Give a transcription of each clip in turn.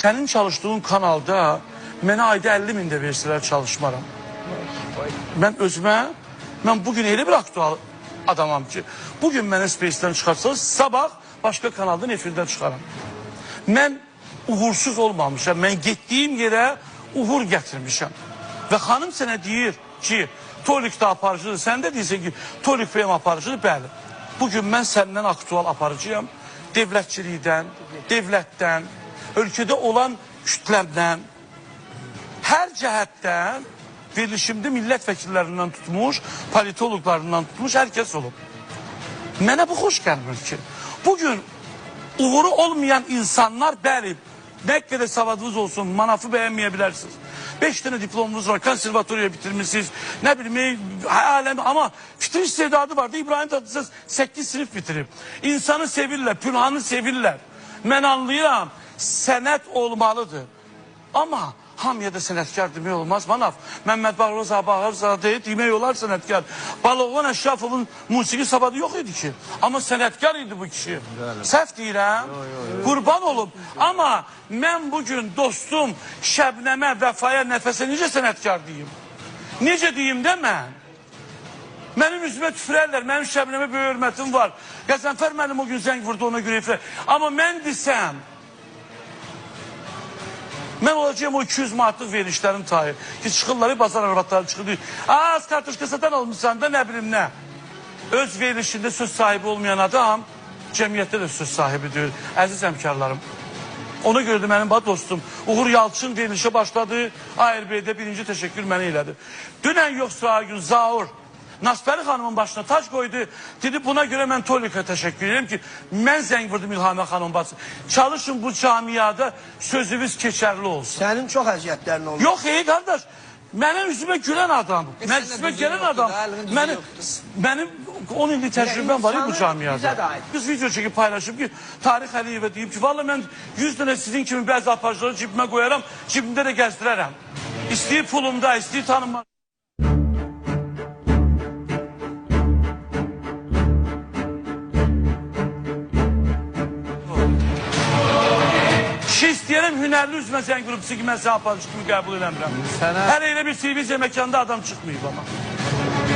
Sənin çalışdığın kanalda mənə ayda 50.000 də versələr çalışmaram. Mən bugün elə bir aktual adamam ki, bugün mənə Space'dən çıxarsanız, sabah başqa kanaldan efirdən çıxaram. Mən uğursuz olmamışam, mən getdiyim yerə uğur gətirmişəm. Və xanım sənə deyir ki, Tolik da aparıcıdır, sən də deyirsən ki, Tolik FM aparıcıdır, bəli. Bugün mən səndən aktual aparıcıyam, devlətçilikdən, devlətdən, ölkədə olan kütləmdən, hər cəhətdən verilişimdə millət vəkillərindən tutmuş, politologlarından tutmuş, hər kəs olub. Mənə bu xoş gəlmir ki, bugün uğuru olmayan insanlar, bəli, nə qədər savadınız olsun, manafı bəyənməyə bilərsiniz. 5 tane diplomunuz var, konservatoriya bitirmişsiniz, nə bileyim, aləm, amma fikir istedadı vardı. İbrahim Tatlıses 8 sınıf bitirib. İnsanı sevirlər, Pülhanı sevirlər. Mən anlayıram, sənət olmalıdır. Amma hamıya da sənətkar demək olmaz, manav. Məhəmməd Bağırzadə demək olar sənətkar. Baloğlan Əşrafovun musiqi savadı yox idi ki. Amma sənətkar idi bu kişi. Səhv deyirəm, qurban olub. Amma mən bugün dostum Şəbnəmə, Vəfaya, Nəfəsə necə sənətkar deyim? Necə deyim də mən? Mənim üzümə tüfürərlər, mənim Şəbnəmə böyük hörmətim var. Qəzənfər mənim o gün zəng vurdu, ona görə ifrə. Amma mən desəm, mən olacağım o 200 manatlıq verilişlərin tayı. Ki, çıxırlar, bazar arvatları çıxır. Az kartuşka satan olmuşsan da nə bilim nə. Öz verilişində söz sahibi olmayan adam, cəmiyyətdə də söz sahibidir. Əziz həmkarlarım. Ona görə də mənim dostum Uğur Yalçın verilişə başladı. ARB-də birinci təşəkkür mənə elədi. Dünən yoxsa gün Zaur Nasbəri xanımın başına tac koydu. Dedi buna göre mən Tolik'e teşekkür ederim ki mən zəng vurdum İlhami xanımın bacısı. Çalışın bu camiada sözünüz keçərli olsun. Sənin çox əziyyətlərin olur. Yox qardaş. Mənim üzümə gülən adam. Məclisimə gələn adam. Mənim 10 illik təcrübəm var bu camiada. Biz video çekip paylaşıp ki Tarix Əliyevə deyib ki valla mən 100 dənə sizin kimi bəzi aparıcıları cibimə qoyaram, cibimdə də gəzdirərəm. İstəyir pulumda, istəyir tanınma. İstəyərəm hünərli üzmə zəng qrup ki, mən sənə aparıcı kimi qəbul eləmirəm. Hər elə bir televiziya məkanda adam çıxmayıb ama.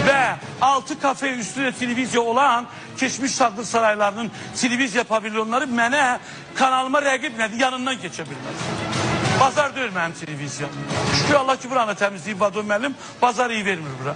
Və 6 kafe üstündə televiziya olan keçmiş Şadlıq saraylarının televiziya pavilyonları mənə kanalıma rəqib nədir, yanından keçə bilməz. Bazar deyil mənim televiziyam. Şükür Allah ki buranı təmizləyib Vado müəllim, bazar iyi vermir bura.